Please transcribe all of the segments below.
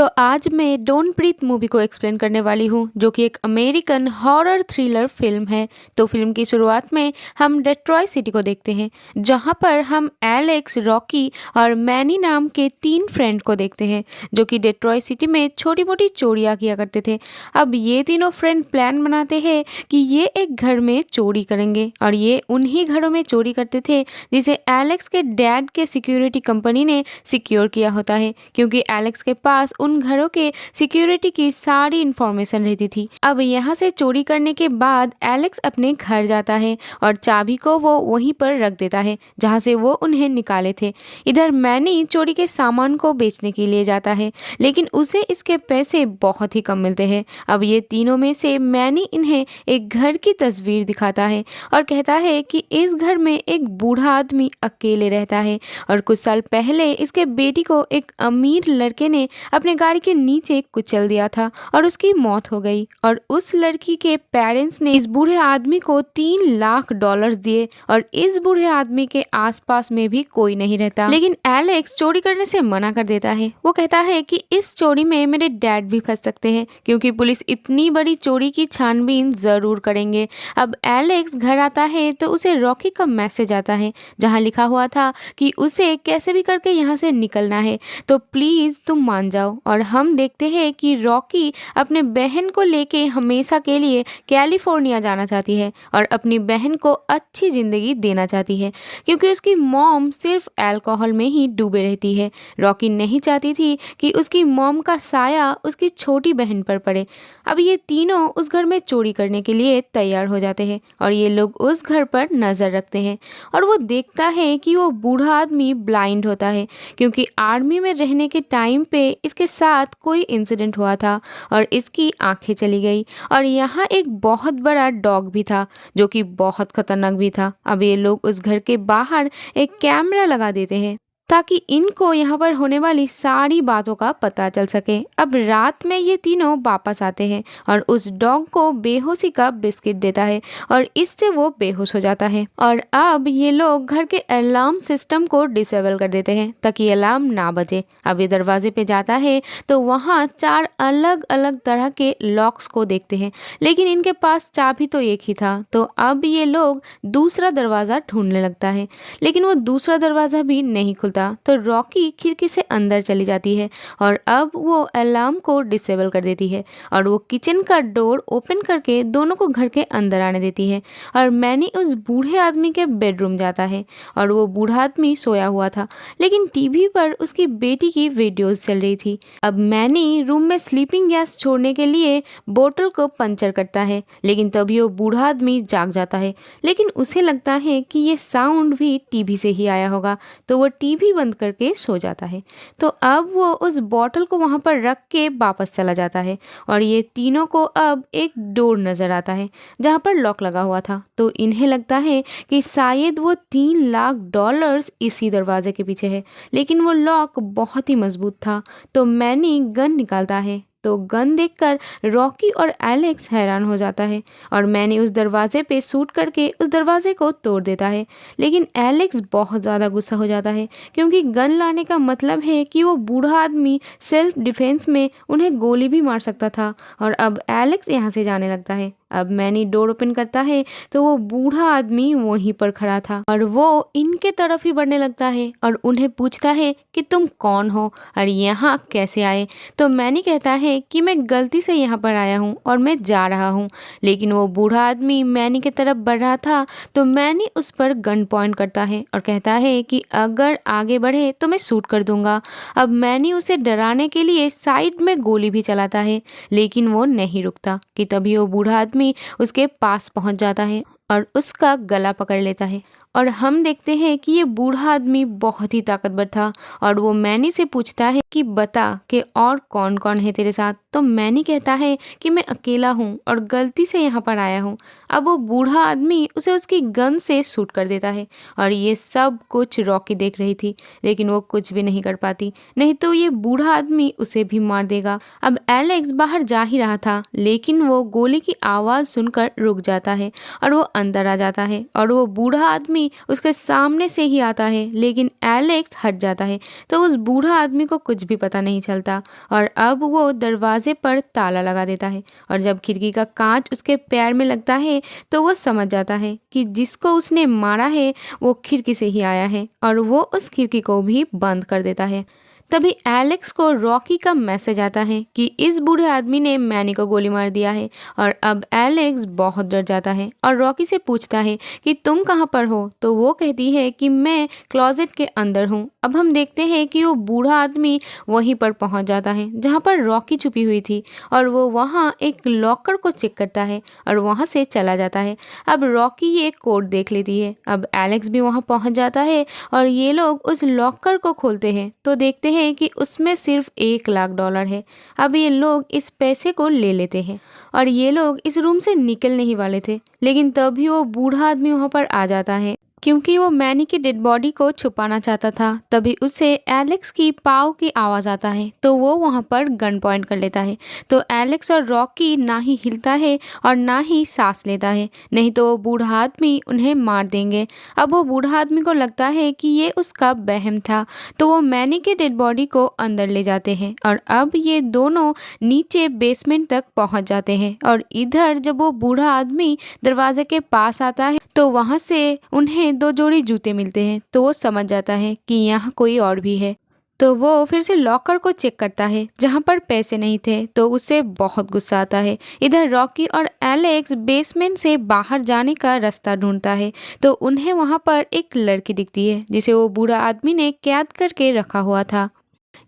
तो आज मैं डोंट ब्रीथ मूवी को एक्सप्लेन करने वाली हूँ, जो कि एक अमेरिकन हॉरर थ्रिलर फिल्म है। तो फिल्म की शुरुआत में हम डेट्रॉय सिटी को देखते हैं, जहाँ पर हम एलेक्स, रॉकी और मैनी नाम के 3 फ्रेंड को देखते हैं, जो कि डेट्रॉय सिटी में छोटी मोटी चोरियाँ किया करते थे। अब ये तीनों फ्रेंड प्लान बनाते हैं कि ये एक घर में चोरी करेंगे, और ये उन्हीं घरों में चोरी करते थे जिसे एलेक्स के डैड के सिक्योरिटी कंपनी ने सिक्योर किया होता है, क्योंकि एलेक्स के पास उन घरों के सिक्योरिटी की सारी इंफॉर्मेशन रहती थी। अब यहाँ से चोरी करने के बाद एलेक्स अपने घर जाता है और चाबी को वो वहीं पर रख देता है जहाँ से वो उन्हें निकाले थे। इधर मैनी चोरी के सामान को बेचने के लिए जाता है, लेकिन उसे इसके पैसे बहुत ही कम मिलते हैं। अब ये तीनों में से मैनी इन्हें एक घर की तस्वीर दिखाता है और कहता है कि इस घर में एक बूढ़ा आदमी अकेले रहता है, और कुछ साल पहले इसके बेटी को एक अमीर लड़के ने अपने गाड़ी के नीचे कुचल दिया था और उसकी मौत हो गई, और उस लड़की के पेरेंट्स ने इस बूढ़े आदमी को $3 लाख दिए, और इस बूढ़े आदमी के आसपास में भी कोई नहीं रहता। लेकिन एलेक्स चोरी करने से मना कर देता है। वो कहता है कि इस चोरी में मेरे डैड भी फंस सकते हैं, क्योंकि पुलिस इतनी बड़ी चोरी की छानबीन जरूर करेंगे। अब एलेक्स घर आता है तो उसे रॉकी का मैसेज आता है, जहाँ लिखा हुआ था कि उसे कैसे भी करके यहाँ से निकलना है, तो प्लीज तुम मान जाओ। और हम देखते हैं कि रॉकी अपने बहन को लेके हमेशा के लिए कैलिफोर्निया जाना चाहती है और अपनी बहन को अच्छी जिंदगी देना चाहती है, क्योंकि उसकी मॉम सिर्फ अल्कोहल में ही डूबे रहती है। रॉकी नहीं चाहती थी कि उसकी मॉम का साया उसकी छोटी बहन पर पड़े। अब ये तीनों उस घर में चोरी करने के लिए तैयार हो जाते हैं, और ये लोग उस घर पर नजर रखते हैं, और वो देखता है कि वो बूढ़ा आदमी ब्लाइंड होता है, क्योंकि आर्मी में रहने के टाइम पे इसके साथ कोई इंसिडेंट हुआ था और इसकी आंखें चली गई। और यहाँ एक बहुत बड़ा डॉग भी था, जो कि बहुत खतरनाक भी था। अब ये लोग उस घर के बाहर एक कैमरा लगा देते हैं ताकि इनको यहाँ पर होने वाली सारी बातों का पता चल सके। अब रात में ये तीनों वापस आते हैं और उस डॉग को बेहोशी का बिस्किट देता है, और इससे वो बेहोश हो जाता है। और अब ये लोग घर के अलार्म सिस्टम को डिसेबल कर देते हैं ताकि अलार्म ना बजे। अब ये दरवाजे पे जाता है तो वहाँ 4 अलग अलग तरह के लॉक्स को देखते हैं, लेकिन इनके पास चाबी तो एक ही था। तो अब ये लोग दूसरा दरवाज़ा ढूंढने लगता है, लेकिन वो दूसरा दरवाज़ा भी नहीं खुलता। तो रॉकी खिड़की से अंदर चली जाती है और अब वो अलार्म को डिसेबल कर देती है, और वो किचन का डोर ओपन करके दोनों को घर के अंदर आने देती है। और मैनी उस बूढ़े आदमी के बेडरूम जाता है, और वो बूढ़ा आदमी सोया हुआ था, लेकिन टीवी पर उसकी बेटी की वीडियोस चल रही थी। अब मैनी रूम में स्लीपिंग गैस छोड़ने के लिए बोतल को पंचर करता है, लेकिन तभी वो बूढ़ा आदमी जाग जाता है, लेकिन उसे लगता है कि ये साउंड भी टीवी से ही आया होगा, तो वो टीवी बंद करके सो जाता है। तो अब वो उस बॉटल को वहां पर रख के वापस चला जाता है, और ये तीनों को अब एक डोर नजर आता है जहां पर लॉक लगा हुआ था। तो इन्हें लगता है कि शायद वो $3 लाख इसी दरवाजे के पीछे है, लेकिन वो लॉक बहुत ही मजबूत था। तो मैनी गन निकालता है, तो गन देखकर रॉकी और एलेक्स हैरान हो जाता है, और मैंने उस दरवाजे पे शूट करके उस दरवाजे को तोड़ देता है। लेकिन एलेक्स बहुत ज़्यादा गुस्सा हो जाता है, क्योंकि गन लाने का मतलब है कि वो बूढ़ा आदमी सेल्फ डिफेंस में उन्हें गोली भी मार सकता था। और अब एलेक्स यहाँ से जाने लगता है। अब मैनी डोर ओपन करता है तो वो बूढ़ा आदमी वहीं पर खड़ा था, और वो इनके तरफ ही बढ़ने लगता है और उन्हें पूछता है कि तुम कौन हो और यहाँ कैसे आए। तो मैनी कहता है कि मैं गलती से यहाँ पर आया हूँ और मैं जा रहा हूँ, लेकिन वो बूढ़ा आदमी मैनी की तरफ बढ़ रहा था। तो मैनी उस पर गन पॉइंट करता है और कहता है कि अगर आगे बढ़े तो मैं शूट कर दूंगा। अब मैनी उसे डराने के लिए साइड में गोली भी चलाता है, लेकिन वो नहीं रुकता कि तभी वो बूढ़ा आदमी उसके पास पहुंच जाता है और उसका गला पकड़ लेता है। और हम देखते हैं कि ये बूढ़ा आदमी बहुत ही ताकतवर था, और वो मैनी से पूछता है कि बता कि और कौन कौन है तेरे साथ। तो मैनी कहता है कि मैं अकेला हूँ और गलती से यहाँ पर आया हूँ। अब वो बूढ़ा आदमी उसे उसकी गन से शूट कर देता है, और ये सब कुछ रॉकी देख रही थी, लेकिन वो कुछ भी नहीं कर पाती, नहीं तो ये बूढ़ा आदमी उसे भी मार देगा। अब एलेक्स बाहर जा ही रहा था, लेकिन वो गोली की आवाज़ सुनकर रुक जाता है और वो अंदर आ जाता है, और वो बूढ़ा आदमी आदमी उसके सामने से ही आता है, लेकिन एलेक्स हट जाता है तो उस बूढ़ा आदमी को कुछ भी पता नहीं चलता और अब वो दरवाजे पर ताला लगा देता है। और जब खिड़की का कांच उसके पैर में लगता है तो वो समझ जाता है कि जिसको उसने मारा है वो खिड़की से ही आया है और वो उस खिड़की को भी बंद कर देता है। तभी एलेक्स को रॉकी का मैसेज आता है कि इस बूढ़े आदमी ने मैनी को गोली मार दिया है और अब एलेक्स बहुत डर जाता है और रॉकी से पूछता है कि तुम कहाँ पर हो, तो वो कहती है कि मैं क्लोजेट के अंदर हूँ। अब हम देखते हैं कि वो बूढ़ा आदमी वहीं पर पहुंच जाता है जहाँ पर रॉकी छुपी हुई थी और वो वहाँ एक लॉकर को चेक करता है और वहाँ से चला जाता है। अब रॉकी ये कोड देख लेती है। अब एलेक्स भी वहाँ पहुँच जाता है और ये लोग उस लॉकर को खोलते हैं तो देखते हैं कि उसमें सिर्फ $1,00,000 है। अब ये लोग इस पैसे को ले लेते हैं और ये लोग इस रूम से निकलने ही वाले थे, लेकिन तभी वो बूढ़ा आदमी वहाँ पर आ जाता है क्योंकि वो मैनी की डेड बॉडी को छुपाना चाहता था। तभी उसे एलेक्स की पाव की आवाज़ आता है तो वो वहाँ पर गन पॉइंट कर लेता है। तो एलेक्स और रॉकी ना ही हिलता है और ना ही सांस लेता है, नहीं तो वो बूढ़ा आदमी उन्हें मार देंगे। अब वो बूढ़ा आदमी को लगता है कि ये उसका वहम था तो वो मैनी के डेड बॉडी को अंदर ले जाते हैं और अब ये दोनों नीचे बेसमेंट तक पहुँच जाते हैं। और इधर जब वो बूढ़ा आदमी दरवाजे के पास आता है तो वहाँ से उन्हें 2 जोड़ी जूते मिलते हैं तो वो समझ जाता है कि यहाँ कोई और भी है। तो वो फिर से लॉकर को चेक करता है जहाँ पर पैसे नहीं थे तो उसे बहुत गुस्सा आता है। इधर रॉकी और एलेक्स बेसमेंट से बाहर जाने का रास्ता ढूंढता है तो उन्हें वहाँ पर एक लड़की दिखती है जिसे वो बूढ़ा आदमी ने कैद करके रखा हुआ था।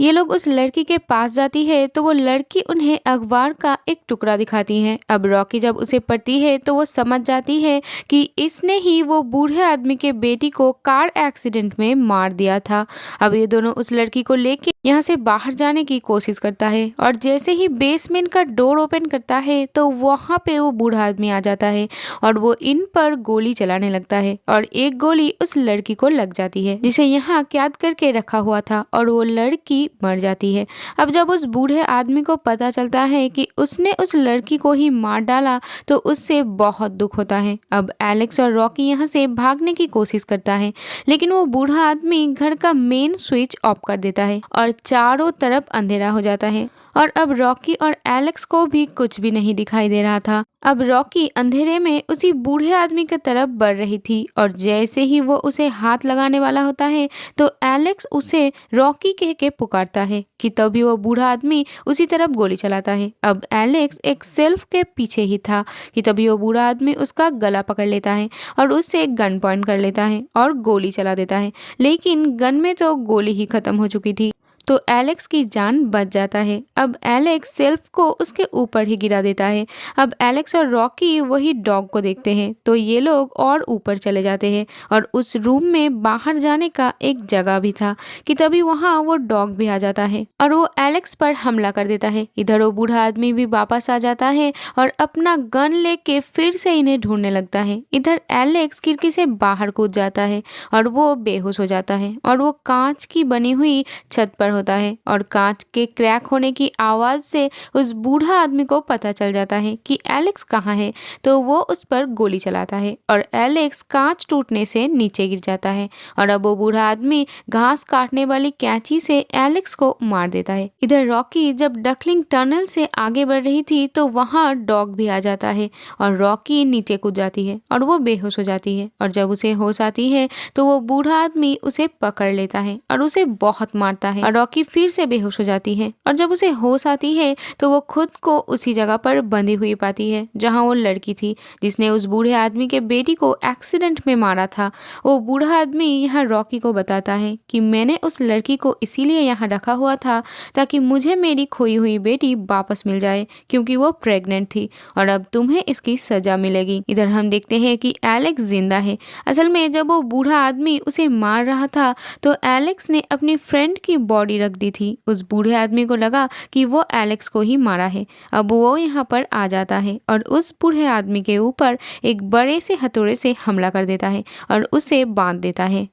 ये लोग उस लड़की के पास जाती है तो वो लड़की उन्हें अखबार का एक टुकड़ा दिखाती है। अब रॉकी जब उसे पढ़ती है तो वो समझ जाती है कि इसने ही वो बूढ़े आदमी के बेटी को कार एक्सीडेंट में मार दिया था। अब ये दोनों उस लड़की को लेके यहाँ से बाहर जाने की कोशिश करता है और जैसे ही बेसमेंट का डोर ओपन करता है तो वहाँ पे वो बूढ़ा आदमी आ जाता है और वो इन पर गोली चलाने लगता है और एक गोली उस लड़की को लग जाती है जिसे यहाँ कैद करके रखा हुआ था और वो लड़की मर जाती है। अब जब उस बूढ़े आदमी को पता चलता है कि उसने उस लड़की को ही मार डाला तो उससे बहुत दुख होता है। अब एलेक्स और रॉकी यहाँ से भागने की कोशिश करता है लेकिन वो बूढ़ा आदमी घर का मेन स्विच ऑफ कर देता है और चारों तरफ अंधेरा हो जाता है और अब रॉकी और एलेक्स को भी कुछ भी नहीं दिखाई दे रहा था। अब रॉकी अंधेरे में उसी बूढ़े आदमी की तरफ बढ़ रही थी और जैसे ही वो उसे हाथ लगाने वाला होता है तो एलेक्स उसे रॉकी कह के पुकारता है कि तभी वो बूढ़ा आदमी उसी तरफ गोली चलाता है। अब एलेक्स एक सेल्फ के पीछे ही था कि तभी वो बूढ़ा आदमी उसका गला पकड़ लेता है और उससे गन पॉइंट कर लेता है और गोली चला देता है, लेकिन गन में तो गोली ही खत्म हो चुकी थी तो एलेक्स की जान बच जाता है। अब एलेक्स सेल्फ को उसके ऊपर ही गिरा देता है। अब एलेक्स और रॉकी वही डॉग को देखते हैं तो ये लोग और ऊपर चले जाते हैं और उस रूम में बाहर जाने का एक जगह भी था कि तभी वहाँ वो डॉग भी आ जाता है और वो एलेक्स पर हमला कर देता है। इधर वो बूढ़ा आदमी भी वापस आ जाता है और अपना गन लेके फिर से इन्हें ढूंढने लगता है। इधर एलेक्स खिड़की से बाहर कूद जाता है और वो बेहोश हो जाता है और वो कांच की बनी हुई छत पर होता है और कांच के क्रैक होने की आवाज से उस बूढ़ा आदमी को पता चल जाता है कि एलेक्स कहाँ है तो वो उस पर गोली चलाता है और एलेक्स कांच टूटने से नीचे गिर जाता है और अब वो बूढ़ा आदमी घास काटने वाली कैंची से एलेक्स को मार देता है। इधर रॉकी जब डकलिंग टनल से आगे बढ़ रही थी तो वहाँ डॉग भी आ जाता है और रॉकी नीचे कूद जाती है और वो बेहोश हो जाती है और जब उसे होश आती है तो वो बूढ़ा आदमी उसे पकड़ लेता है और उसे बहुत मारता है और रॉकी फिर से बेहोश हो जाती है और जब उसे होश आती है तो वो खुद को उसी जगह पर बंधी हुई पाती है जहाँ वो लड़की थी जिसने उस बूढ़े आदमी के बेटी को एक्सीडेंट में मारा था। वो बूढ़ा आदमी यहाँ रॉकी को बताता है कि मैंने उस लड़की को इसीलिए यहाँ रखा हुआ था ताकि मुझे मेरी खोई हुई बेटी वापस मिल जाए क्योंकि वो प्रेग्नेंट थी और अब तुम्हें इसकी सजा मिलेगी। इधर हम देखते हैं कि एलेक्स जिंदा है। असल में जब वो बूढ़ा आदमी उसे मार रहा था तो एलेक्स ने अपनी फ्रेंड की बॉडी रख दी थी। उस बूढ़े आदमी को लगा कि वो एलेक्स को ही मारा है। अब वो यहाँ पर आ जाता है और उस बूढ़े आदमी के ऊपर एक बड़े से हथौड़े से हमला कर देता है और उसे बांध देता है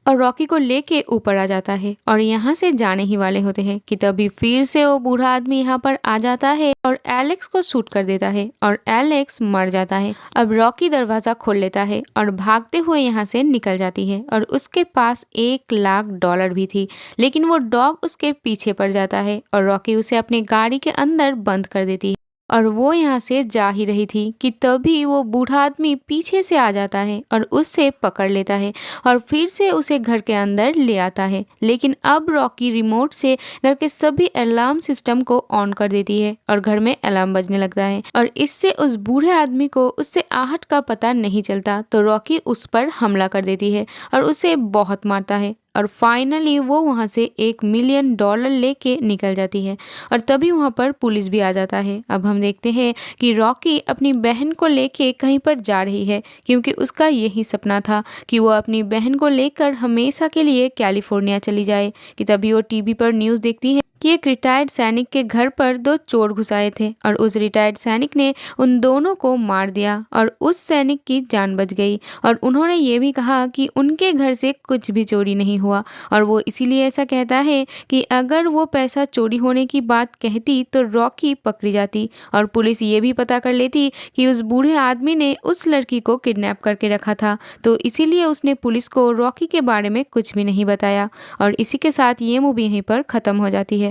और रॉकी को लेके ऊपर आ जाता है और यहाँ से जाने ही वाले होते हैं कि तभी फिर से वो बूढ़ा आदमी यहाँ पर आ जाता है और एलेक्स को शूट कर देता है और एलेक्स मर जाता है। अब रॉकी दरवाजा खोल लेता है और भागते हुए यहाँ से निकल जाती है और उसके पास $1,00,000 भी थी, लेकिन वो डॉग उसके पीछे पड़ जाता है और रॉकी उसे अपनी गाड़ी के अंदर बंद कर देती है और वो यहाँ से जा ही रही थी कि तभी वो बूढ़ा आदमी पीछे से आ जाता है और उससे पकड़ लेता है और फिर से उसे घर के अंदर ले आता है। लेकिन अब रॉकी रिमोट से घर के सभी अलार्म सिस्टम को ऑन कर देती है और घर में अलार्म बजने लगता है और इससे उस बूढ़े आदमी को उससे आहट का पता नहीं चलता, तो रॉकी उस पर हमला कर देती है और उसे बहुत मारता है और फाइनली वो वहाँ से $1,000,000 लेके निकल जाती है और तभी वहाँ पर पुलिस भी आ जाता है। अब हम देखते हैं कि रॉकी अपनी बहन को लेके कहीं पर जा रही है क्योंकि उसका यही सपना था कि वो अपनी बहन को लेकर हमेशा के लिए कैलिफोर्निया चली जाए। कि तभी वो टीवी पर न्यूज़ देखती है कि एक रिटायर्ड सैनिक के घर पर 2 चोर घुस आए थे और उस रिटायर्ड सैनिक ने उन दोनों को मार दिया और उस सैनिक की जान बच गई और उन्होंने ये भी कहा कि उनके घर से कुछ भी चोरी नहीं हुआ और वो इसीलिए ऐसा कहता है कि अगर वो पैसा चोरी होने की बात कहती तो रॉकी पकड़ी जाती और पुलिस ये भी पता कर लेती कि उस बूढ़े आदमी ने उस लड़की को किडनैप करके रखा था, तो इसीलिए उसने पुलिस को रॉकी के बारे में कुछ भी नहीं बताया। और इसी के साथ ये मूवी यहीं पर ख़त्म हो जाती है।